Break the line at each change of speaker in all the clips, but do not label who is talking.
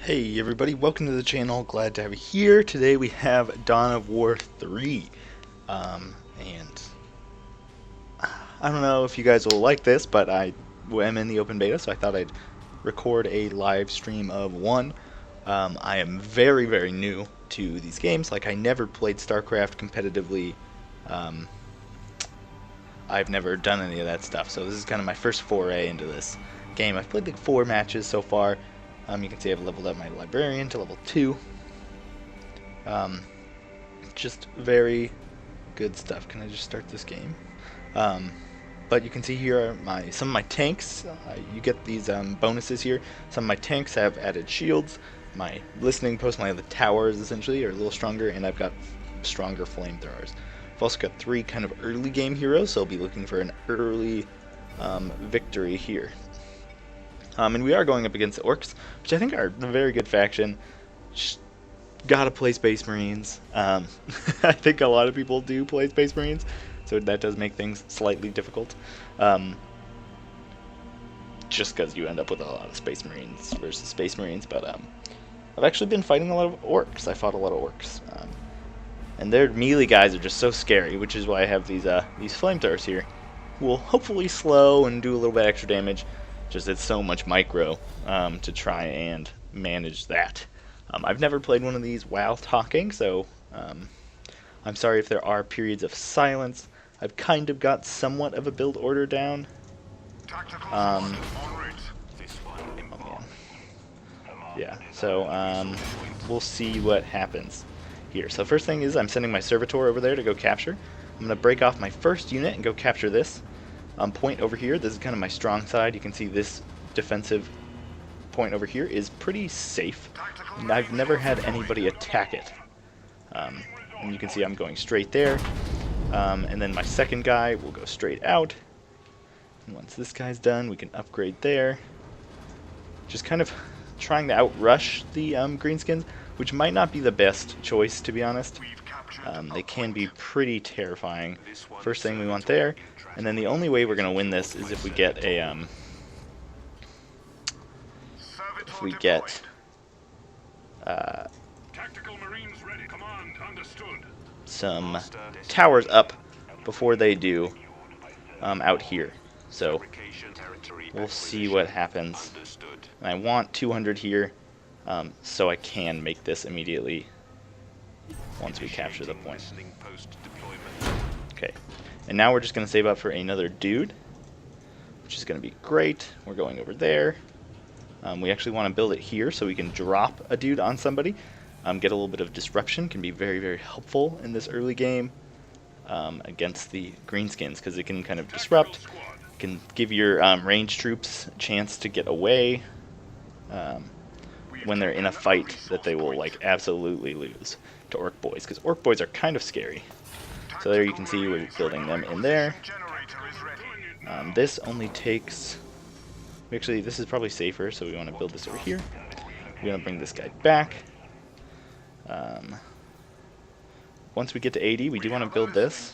Hey everybody, welcome to the channel. Glad to have you here. Today we have Dawn of War 3. And I don't know if you guys will like this, but I am in the open beta, so I thought I'd record a live stream of one. I am very, very new to these games. Like, I never played StarCraft competitively. Um, I've never done any of that stuff, so this is kind of my first foray into this game. I've played like 4 matches so far. You can see I've leveled up my librarian to level 2. Just very good stuff. Can I just start this game? But you can see here are some of my tanks. You get these bonuses here. Some of my tanks have added shields. My listening post, my other towers essentially, are a little stronger, and I've got stronger flamethrowers. I've also got 3 kind of early game heroes, so I'll be looking for an early victory here. And we are going up against the Orcs, which I think are a very good faction. Just gotta play Space Marines. I think a lot of people do play Space Marines, so that does make things slightly difficult. Just because you end up with a lot of Space Marines versus Space Marines, but I've actually been fighting a lot of Orcs. I fought a lot of Orcs. And their melee guys are just so scary, which is why I have these flamethrowers here. Will hopefully slow and do a little bit extra damage. Just it's so much micro to try and manage that. I've never played one of these while talking, so I'm sorry if there are periods of silence. I've kind of got somewhat of a build order down. Oh man. Yeah, so we'll see what happens here. So first thing is I'm sending my Servitor over there to go capture. I'm going to break off my first unit and go capture this. Point over here, this is kind of my strong side. You can see this defensive point over here is pretty safe, and I've never had anybody attack it. And you can see I'm going straight there, and then my second guy will go straight out. And once this guy's done, we can upgrade there. Just kind of trying to outrush the greenskins, which might not be the best choice, to be honest. They can be pretty terrifying. First thing we want there, and then the only way we're going to win this is if we get a some towers up before they do out here. So we'll see what happens. And I want 200 here, so I can make this immediately once we capture the point. Okay, and now we're just going to save up for another dude, which is going to be great. We're going over there. We actually want to build it here so we can drop a dude on somebody. Get a little bit of disruption. Can be very, very helpful in this early game against the greenskins, because it can kind of disrupt. It can give your ranged troops a chance to get away when they're in a fight that they will like absolutely lose to Orc Boys, because Orc Boys are kind of scary. So there you can see we're building them in there. This only takes... Actually, this is probably safer, so we want to build this over here. We're going to bring this guy back. Once we get to 80, we do want to build this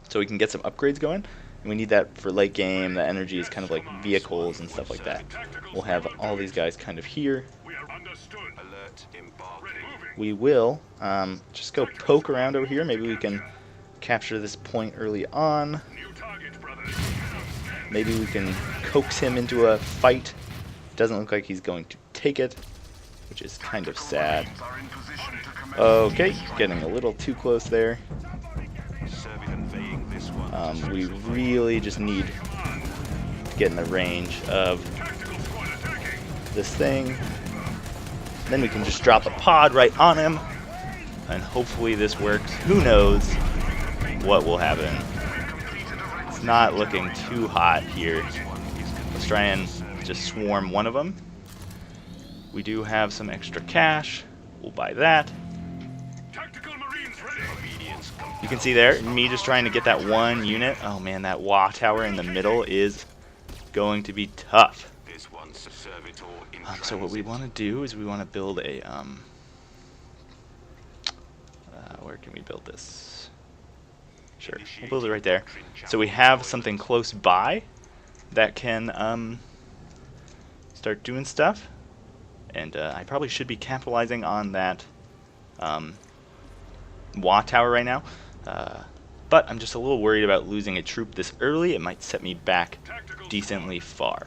so we can get some upgrades going. And we need that for late game. The energy is kind of like vehicles and stuff like that. We'll have all these guys kind of here. We will just go poke around over here. Maybe we can capture this point early on. Maybe we can coax him into a fight. Doesn't look like he's going to take it, which is kind of sad. Okay, getting a little too close there. We really just need to get in the range of this thing. Then we can just drop a pod right on him, and hopefully this works. Who knows what will happen. It's not looking too hot here. Let's try and just swarm one of them. We do have some extra cash. We'll buy that. You can see there, me just trying to get that one unit. Oh man, that Wa tower in the middle is going to be tough. So what we want to do is we want to build a where can we build this? Sure, we'll build it right there. So we have something close by that can start doing stuff. And I probably should be capitalizing on that Wa tower right now. But I'm just a little worried about losing a troop this early. It might set me back decently far.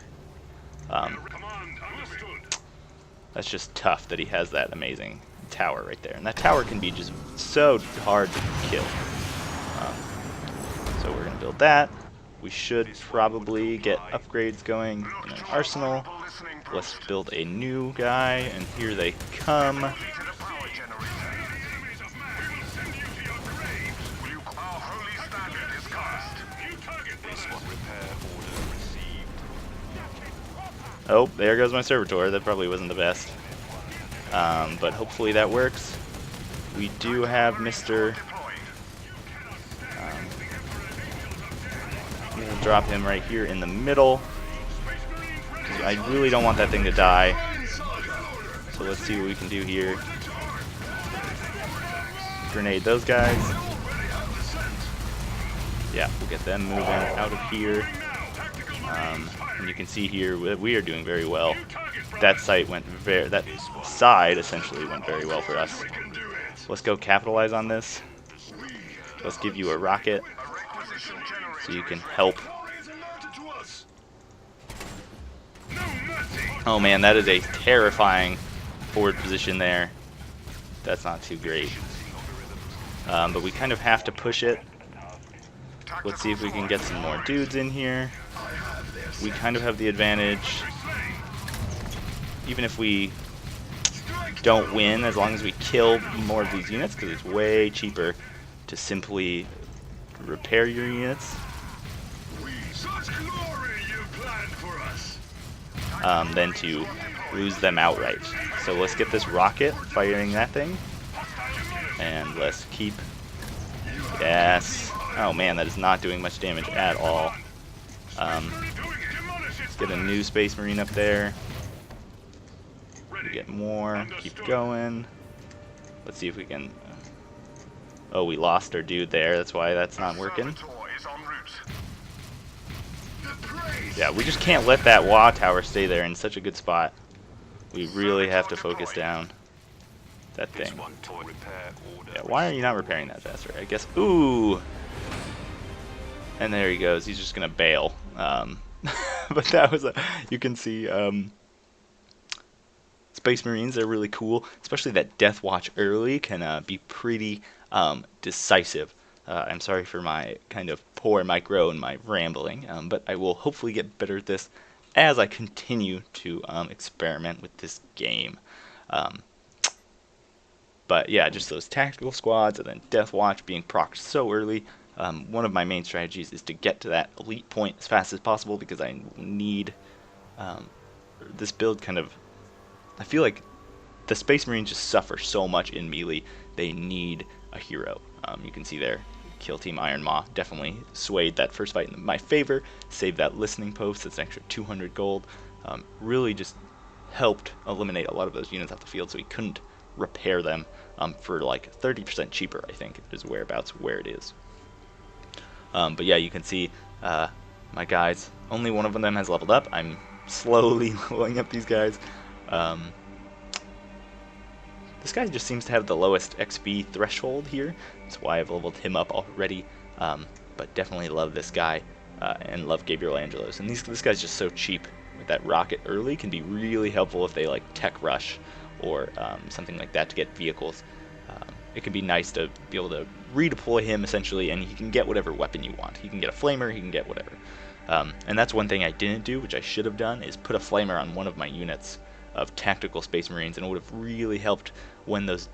That's just tough that he has that amazing tower right there. And that tower can be just so hard to kill. So we're going to build that. We should probably get upgrades going in an arsenal. Let's build a new guy, and here they come. Oh, there goes my servitor. That probably wasn't the best. But hopefully that works. We do have Mr. I'm going to drop him right here in the middle. I really don't want that thing to die. So let's see what we can do here. Grenade those guys. Yeah, we'll get them moving out of here. And you can see here that we are doing very well. That side essentially went very well for us. Let's go capitalize on this. Let's give you a rocket so you can help. Oh man, that is a terrifying forward position there. That's not too great. But we kind of have to push it. Let's see if we can get some more dudes in here. We kind of have the advantage. Even if we don't win, as long as we kill more of these units, because it's way cheaper to simply repair your units than to lose them outright. So let's get this rocket firing that thing, and let's keep. Yes. Oh man, that is not doing much damage at all. Let's get a new Space Marine up there. We get more. Keep going. Let's see if we can. Oh, we lost our dude there. That's why that's not working. Yeah, we just can't let that Wa tower stay there in such a good spot. We really have to focus down that thing. Yeah, why are you not repairing that faster? I guess. Ooh. And there he goes. He's just gonna bail. But that was you can see Space Marines are really cool, especially that Death Watch early can be pretty decisive. I'm sorry for my kind of poor micro and my rambling, but I will hopefully get better at this as I continue to experiment with this game. But yeah, just those tactical squads and then Death Watch being procced so early. One of my main strategies is to get to that elite point as fast as possible, because I need this build kind of. I feel like the Space Marines just suffer so much in melee. They need a hero. You can see there, Kill Team Iron Maw definitely swayed that first fight in my favor. Saved that listening post. That's an extra 200 gold. Really just helped eliminate a lot of those units off the field, so he couldn't repair them for like 30% cheaper. I think is whereabouts where it is. But yeah, you can see my guys. Only one of them has leveled up. I'm slowly leveling up these guys. This guy just seems to have the lowest XP threshold here. That's why I've leveled him up already. But definitely love this guy and love Gabriel Angelos. And this guy's just so cheap. With that rocket early can be really helpful if they like tech rush or something like that to get vehicles. It can be nice to be able to redeploy him essentially, and he can get whatever weapon you want. He can get a flamer, he can get whatever. And that's one thing I didn't do, which I should have done, is put a flamer on one of my units of tactical Space Marines, and it would have really helped when those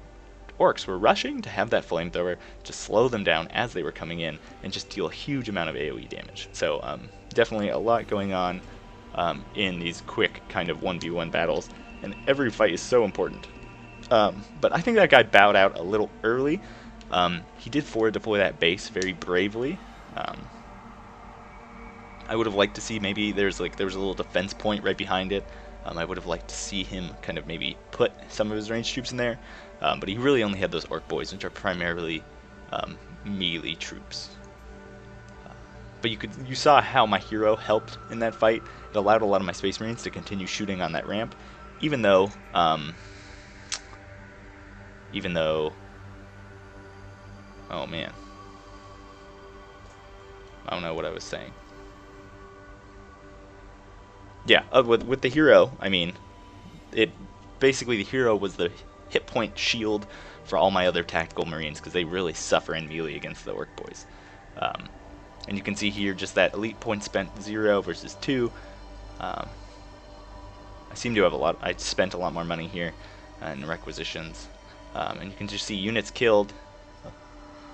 orcs were rushing to have that flamethrower to slow them down as they were coming in and just deal a huge amount of AoE damage. So definitely a lot going on in these quick kind of 1v1 battles, and every fight is so important. But I think that guy bowed out a little early. He did forward deploy that base very bravely. I would have liked to see maybe there was a little defense point right behind it. I would have liked to see him kind of maybe put some of his ranged troops in there, but he really only had those orc boys, which are primarily melee troops. But you saw how my hero helped in that fight. It allowed a lot of my Space Marines to continue shooting on that ramp, even though oh man, I don't know what I was saying. Yeah, with the hero, I mean, it basically the hero was the hit point shield for all my other tactical marines because they really suffer in melee against the orc boys. And you can see here just that elite point spent 0 versus 2. I seem to have I spent a lot more money here in requisitions, and you can just see units killed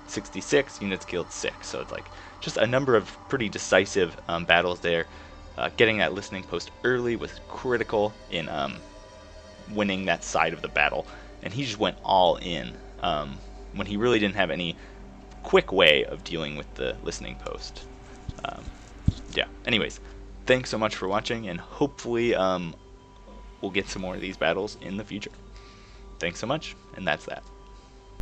66, units killed 6. So it's like just a number of pretty decisive battles there. Getting that listening post early was critical in winning that side of the battle, and he just went all in when he really didn't have any quick way of dealing with the listening post. Yeah, anyways, thanks so much for watching, and hopefully we'll get some more of these battles in the future. Thanks so much, and that's that.